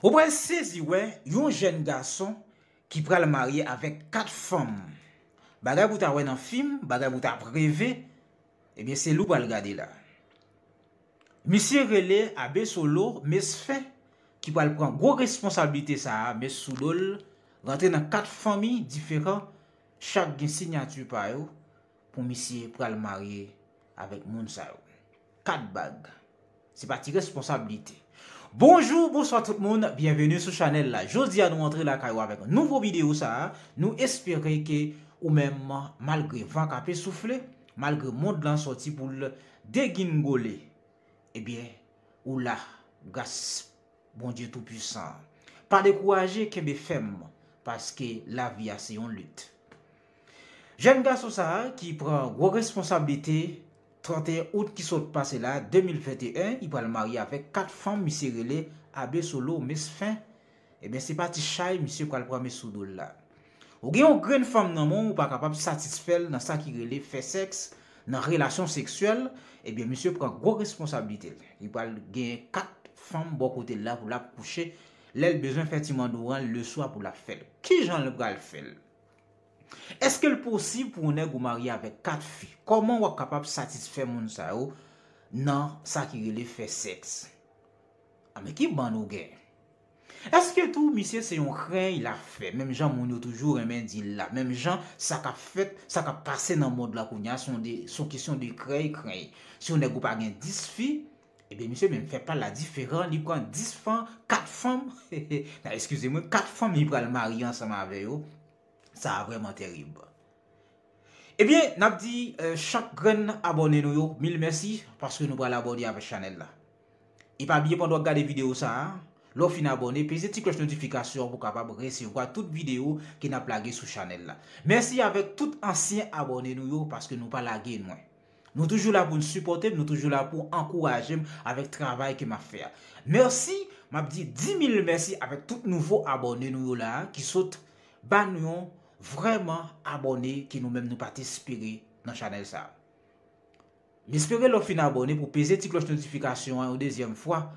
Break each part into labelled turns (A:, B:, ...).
A: Ou pral saisi ouais, yon jeune garçon qui pral marier avec 4 femmes. Bagay pou ta wè nan film, bagay pou ta rêvé, eh bien c'est loup pral regarder là. Monsieur relé Abbé Solo, mes fait qui pral prendre gros responsabilité ça, mes soudol rentrer dans 4 familles différentes, chaque gen signature pa yo pour monsieur pral marier avec moun sa yo. 4 bagues. C'est parti responsabilité. Bonjour, bonsoir tout le monde, bienvenue sur channel là. Jodi à nous entrer la caillou avec un nouveau vidéo ça. Nous espérons que ou même malgré vent capé soufflé, malgré monde lan sorti pour le dégingolé. Eh bien, ou là, grâce bon Dieu tout puissant. Pas décourager que mes femmes parce que la vie a c'est une lutte. Jeune garçon ça qui prend gros responsabilité 31 août qui saute passé là 2021, il va le marier avec 4 femmes, monsieur relé Abbé Solo, mes fin. Eh bien c'est parti chay monsieur pour le prendre sous dol là. Ou gen une grande femme nan moun ou pas capable satisfaire dans ça qui relé fait sexe dans relation sexuelle, eh bien monsieur prend gros responsabilité. Il va gagner 4 femmes bon côté là pour la coucher, l'aile besoin effectivement de le soir pour la faire. Qui j'en le bral faire? Est-ce que c'est possible pour un nèg marier avec 4 filles? Comment on est capable de satisfaire moun sa yo nan ça qui relè fait sexe? Ah mais qui ban nou gen? Est-ce que tout monsieur c'est un craint il a fait? Même gens moun yo toujours aimé dit là. Même gens ça qu'a fait, ça qu'a passé dans le monde là kounya sont question de craint. Si on nèg pas gen 10 filles, eh bien monsieur même fait pas la différence, il prend 10 femmes, 4 femmes. Excusez-moi, 4 femmes il pral marier ensemble avec eux. Ça a vraiment terrible. Eh bien, n'a dit chaque grain abonné nous yo, mille merci parce que nous allons aborder avec channel là. Et pas oublier pendant regarder vidéo ça, l'on fin abonné, puis petite cloche notification pour capable recevoir toute vidéo qui n'a plagué sur channel là. Merci avec tout ancien abonné nous yo parce que nous pas laguer moins. Nous toujours là pour nous supporter, nous toujours là pour encourager avec le travail que m'a fait. Merci, m'a dit 10 000 merci avec tout nouveau abonné nous yo là qui saute banyon vraiment abonné qui nous-mêmes nous participer dans channel ça. J'espère le fin abonné pour peser petite cloche notification une deuxième fois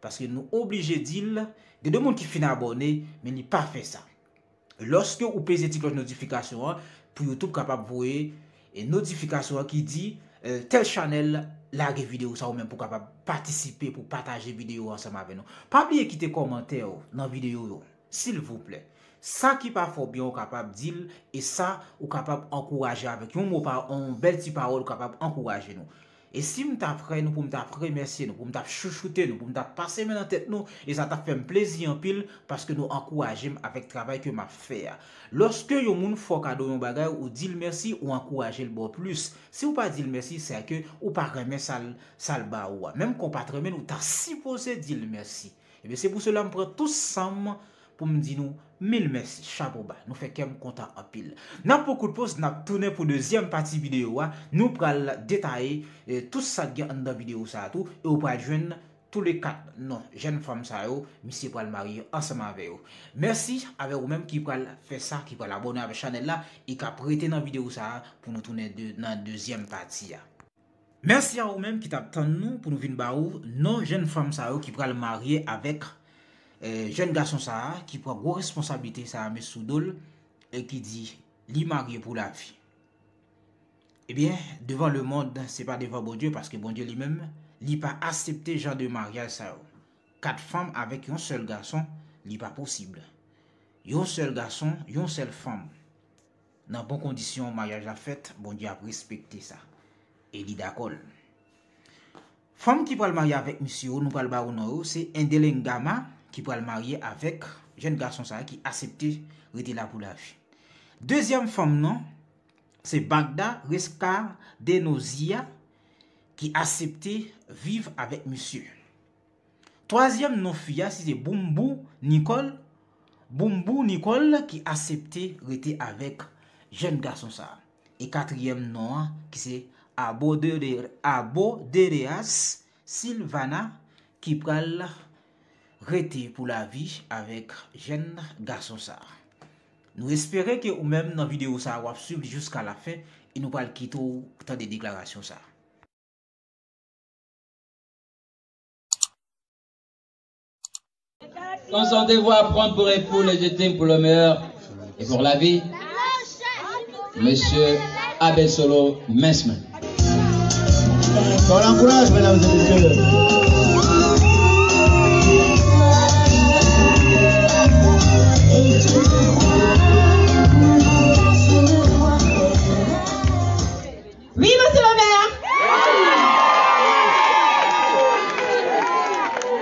A: parce que nous obligés dire de deux monde qui fin abonné mais n'y pas fait ça. Lorsque vous pesez petite cloche notification pour YouTube capable voir et notification qui dit tel channel la vidéo ça ou même pour capable participer pour partager vidéo ensemble avec nous. Pas oublier quitter commentaire dans vidéo s'il vous plaît. Ça qui pas fort bien capable dire et ça ou capable encourager avec un mot par un bel petit parole capable encourager nous. Et si nous t'a frère nous pour nous t'a remercier nous pour nous t'a chouchouter nous pour nous t'a passer dans tête nous et ça t'a fait un plaisir en pile parce que nous encourager avec le travail que m'a fait. Lorsque yon moun fò cadeau yon bagay ou dit merci ou encourager le bon plus. Si ou pas dire merci c'est que ou pas remettre ça le ba ou même qu'on pas remettre nous t'a supposé dire merci. Et bien c'est pour cela me prend tous ensemble pour me dire nous mille merci chapeau bas nous fait qu'aime content en pile n'a beaucoup de pause n'a tourné pour deuxième partie vidéo nous pral détailler tout ça dans la vidéo ça tout et on pral joindre tous les 4 non jeunes femmes ça yo monsieur pral marier ensemble avec eux merci avec vous même qui pral faire ça qui pral abonner avec channel là et qui a prêté dans vidéo ça pour nous tourner dans deuxième partie. Merci à vous même qui t'attendent nous pour nous venir ba ou non jeunes femmes ça yo qui pral marier avec jeune garçon ça qui prend gros responsabilité ça à mes soudol et qui dit li marié pour la vie. Eh bien devant le monde c'est pas devant bon Dieu parce que bon Dieu lui-même li pas accepté genre de mariage ça. 4 femmes avec un seul garçon li pas possible. Un seul garçon, une seule femme. Dans bonnes conditions mariage a fait, bon Dieu a respecté ça. Et li d'accord. Femme qui va le marier avec monsieur nous pas le baron c'est Indelengama qui pourra le marier avec jeune garçon ça qui accepté rester là pour la vie. Deuxième femme non, c'est Bagda Reska Denozia qui accepté vivre avec monsieur. Troisième non fille c'est Bumbu Nicole qui accepté rester avec jeune garçon ça. Et quatrième non qui c'est Abodereas Silvana qui pral rete pour la vie avec jeune garçon ça. Nous espérons que ou même dans la vidéo ça va suivre jusqu'à la fin et nous parlons quitter temps de déclaration ça.
B: Consentez-vous à prendre pour époux légitime pour le meilleur et pour la vie, Monsieur Abesolo Mensmen.
C: Bon encourage, mesdames et messieurs.
D: Oui, monsieur le maire.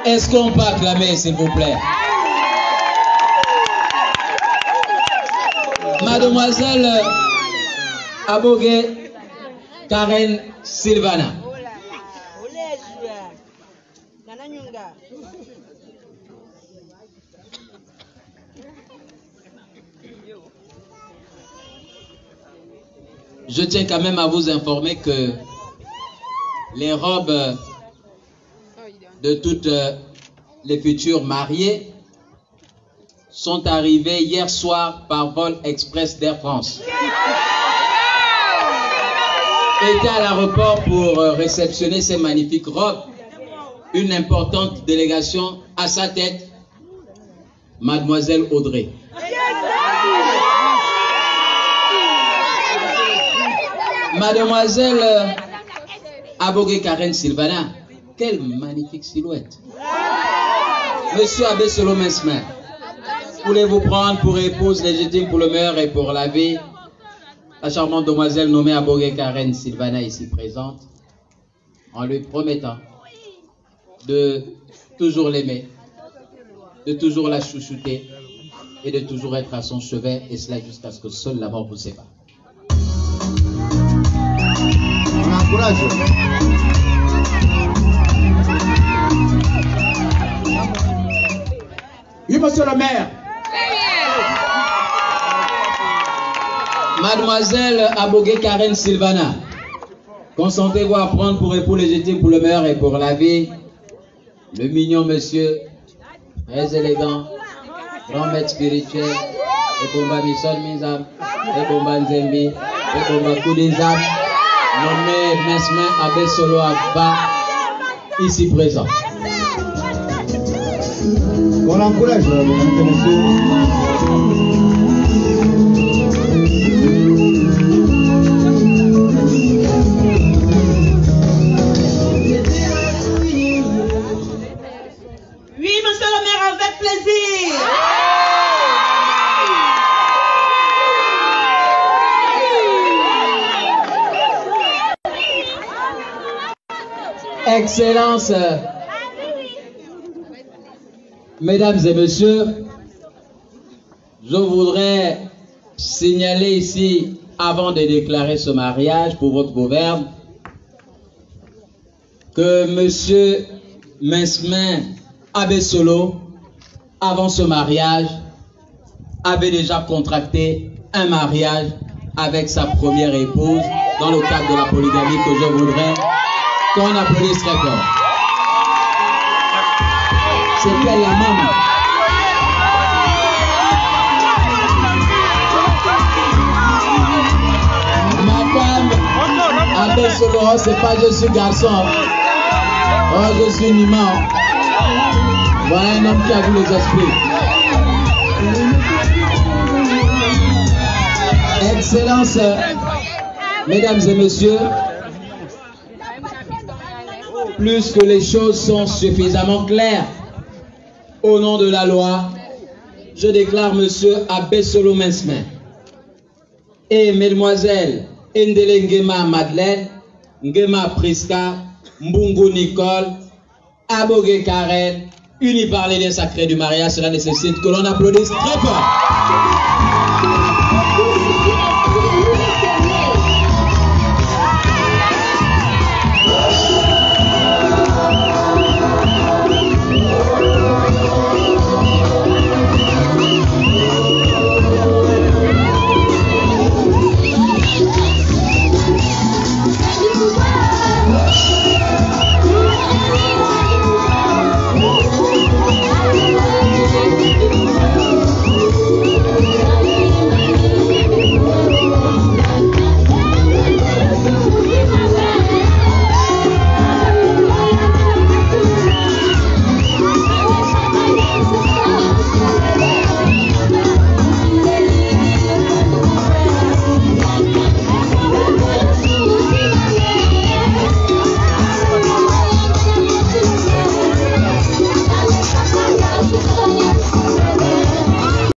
B: Est-ce qu'on peut acclamer, s'il vous plaît? Mademoiselle Abogué Karen Sylvana. Je tiens quand même à vous informer que les robes de toutes les futures mariées sont arrivées hier soir par vol express d'Air France. Était à l'aéroport pour réceptionner ces magnifiques robes. Une importante délégation à sa tête, Mademoiselle Audrey. Mademoiselle Abogué Karen Sylvana, quelle magnifique silhouette. Monsieur Abesolo Mensmen, voulez-vous prendre pour épouse légitime pour le meilleur et pour la vie la charmante demoiselle nommée Abogué Karen Sylvana ici présente, en lui promettant de toujours l'aimer, de toujours la chouchouter et de toujours être à son chevet, et cela jusqu'à ce que seule la mort vous sépare.
C: On encourage. Oui, monsieur le maire.
B: Mademoiselle Abogué Karen Sylvana, consentez-vous à prendre pour époux légitime pour le meilleur et pour la vie le mignon monsieur, très élégant, grand maître spirituel, et combat Misson Mizam, et combat Nzembi, et combat Koudizam, nommé Mensmen Abesolo Agba, ici présent.
C: On l'encourage, mesdames et messieurs.
D: Oui, monsieur le maire, avec plaisir.
B: Excellences, mesdames et messieurs, je voudrais signaler ici, avant de déclarer ce mariage pour votre gouverne, que monsieur Mensmen Abesolo, avant ce mariage, avait déjà contracté un mariage avec sa première épouse dans le cadre de la polygamie que je voudrais qu'on applaudisse très fort. C'est elle la maman. Madame Abesolo, c'est pas je suis garçon. Oh, je suis Nima. Voilà un homme qui a vu les esprits. Excellences, mesdames et messieurs, plus que les choses sont suffisamment claires, au nom de la loi, je déclare monsieur Abesolo Mensmen et mesdemoiselles Ndele Ngema Madeleine, Ngema Priska, Mbungu Nicole, Abogué Karen, unis par les liens sacrés du mariage. Cela nécessite que l'on applaudisse très fort.